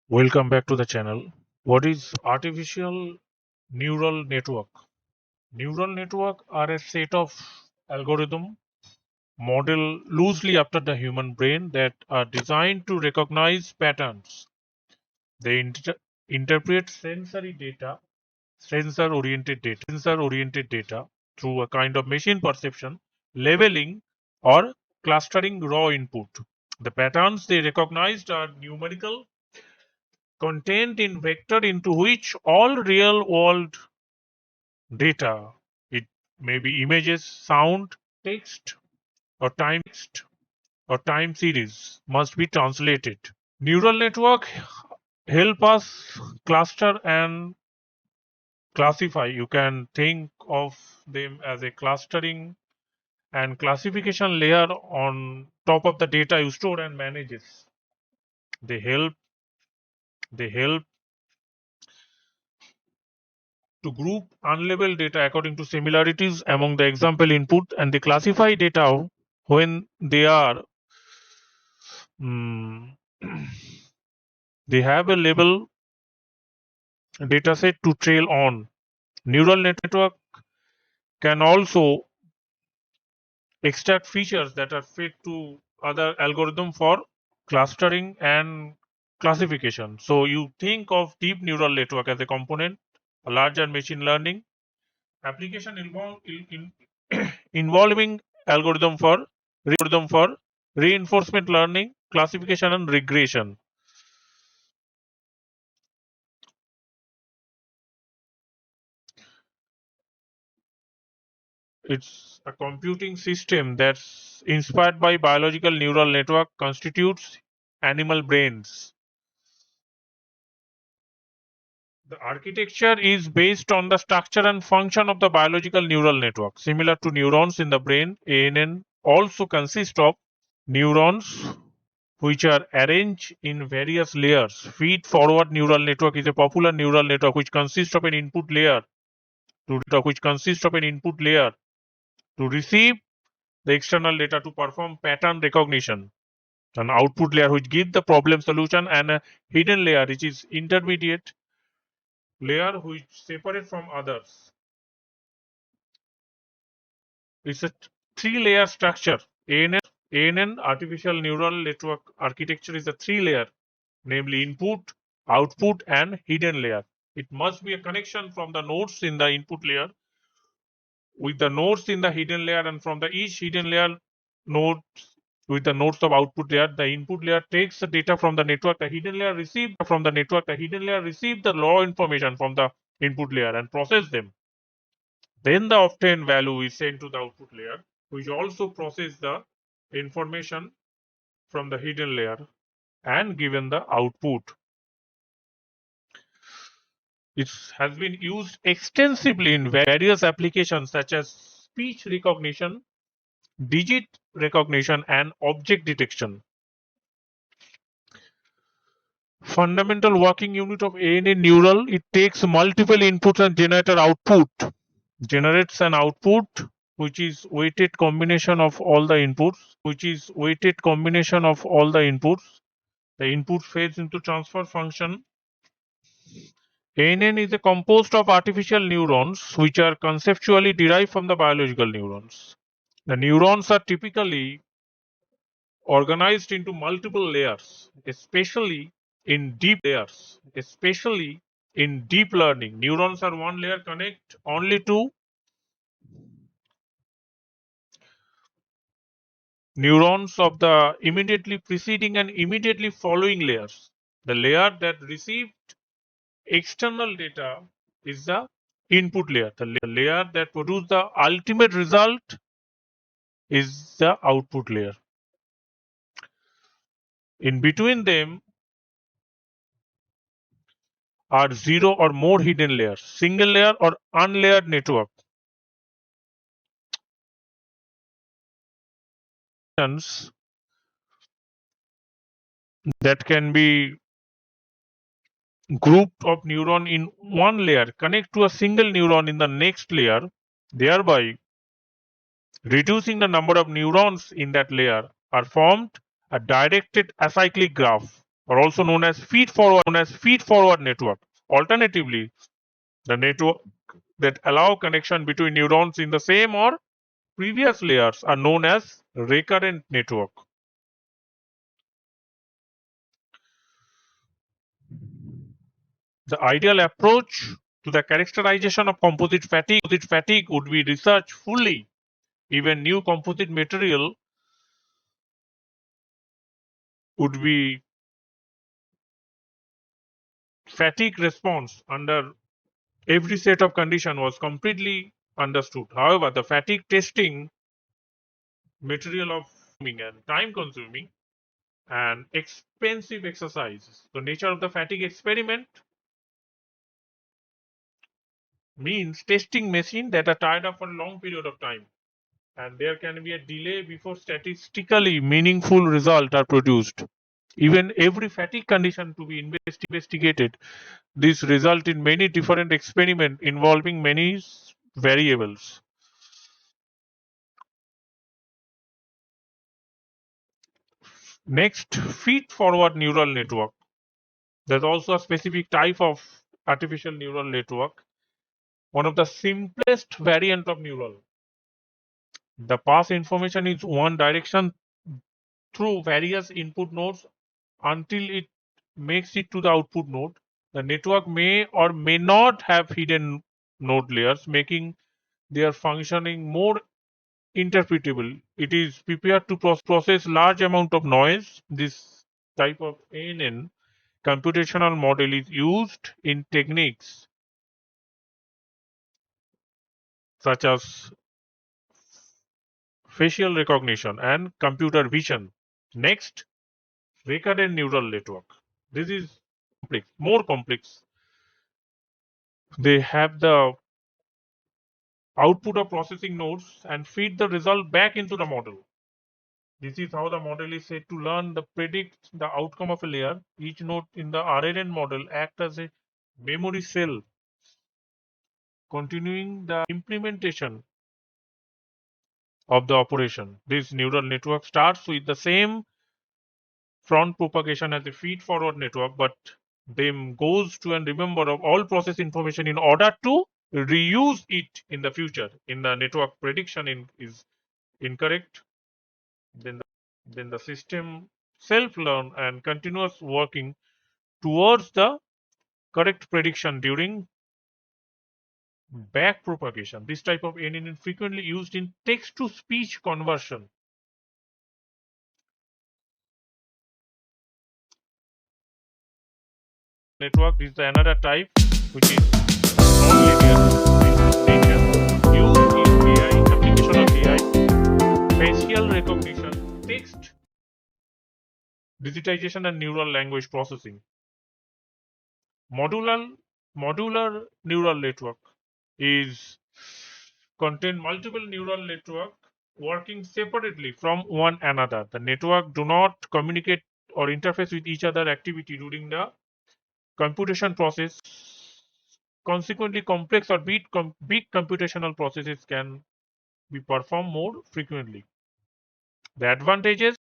Welcome back to the channel. What is artificial neural network? Neural network are a set of algorithm model loosely after the human brain that are designed to recognize patterns. They interpret sensor-oriented data through a kind of machine perception, labeling, or clustering raw input. The patterns they recognized are numerical contained in vector into which all real world data, it may be images, sound, text, or time series, must be translated. Neural network help us cluster and classify. You can think of them as a clustering and classification layer on top of the data you store and manages. They help they help to group unlabeled data according to similarities among the example input, and they classify data when they are mm, they have a label dataset to trail on. Neural network can also extract features that are fed to other algorithm for clustering and classification. So you think of deep neural network as a component, a larger machine learning application involving algorithm for reinforcement learning, classification, and regression. It's a computing system that's inspired by biological neural network constitutes animal brains. The architecture is based on the structure and function of the biological neural network. Similar to neurons in the brain, ANN also consists of neurons which are arranged in various layers. Feed-forward neural network is a popular neural network which consists of an input layer to receive the external data to perform pattern recognition. An output layer which gives the problem solution, and a hidden layer which is intermediate layer which separate from others. It's a three-layer structure. ANN artificial neural network architecture is a three-layer, namely input, output, and hidden layer. It must be a connection from the nodes in the input layer with the nodes in the hidden layer, and from the each hidden layer nodes with the nodes of output layer. The input layer takes the data from the network. The hidden layer receives the raw information from the input layer and process them. Then the obtained value is sent to the output layer, which also process the information from the hidden layer and given the output. It has been used extensively in various applications such as speech recognition, digit recognition, and object detection. Fundamental working unit of ANN neural, it takes multiple inputs and generates an output which is weighted combination of all the inputs. The input fades into transfer function. ANN is a composed of artificial neurons which are conceptually derived from the biological neurons. The neurons are typically organized into multiple layers, especially in deep learning. Neurons are one layer connect only to neurons of the immediately preceding and immediately following layers. The layer that received external data is the input layer. The layer that produces the ultimate result is the output layer. In between them are zero or more hidden layers, single layer or unlayered network. That can be group of neuron in one layer connect to a single neuron in the next layer, thereby reducing the number of neurons in that layer, are formed a directed acyclic graph. are also known as feed-forward network. Alternatively, the network that allow connection between neurons in the same or previous layers are known as recurrent network. The ideal approach to the characterization of composite fatigue would be research fully. Even new composite material would be fatigue response under every set of condition was completely understood. However, the fatigue testing material of and time consuming and expensive exercises. The nature of the fatigue experiment means testing machines that are tied up for a long period of time, and there can be a delay before statistically meaningful results are produced. Even every fatigue condition to be investigated, this result in many different experiments involving many variables. Next, feed-forward neural network. There's also a specific type of artificial neural network, one of the simplest variant of neural. The pass information is one direction through various input nodes until it makes it to the output node. The network may or may not have hidden node layers, making their functioning more interpretable. It is prepared to process large amount of noise. This type of ANN computational model is used in techniques such as facial recognition and computer vision. Next, recurrent neural network. This is more complex. They have the output of processing nodes and feed the result back into the model. This is how the model is said to learn the predict the outcome of a layer. Each node in the RNN model act as a memory cell, continuing the implementation of the operation. This neural network starts with the same front propagation as a feed forward network, but then goes to and remember of all process information in order to reuse it in the future. In the network prediction is incorrect, then the system self-learn and continuous working towards the correct prediction during back propagation. This type of NN is frequently used in text-to-speech conversion. Network is another type which is non-linear in nature, used in AI, application of AI, facial recognition, text digitization and neural language processing. Modular neural network is contain multiple neural network working separately from one another. The network do not communicate or interface with each other activity during the computation process. Consequently, complex or big computational processes can be performed more frequently. The advantages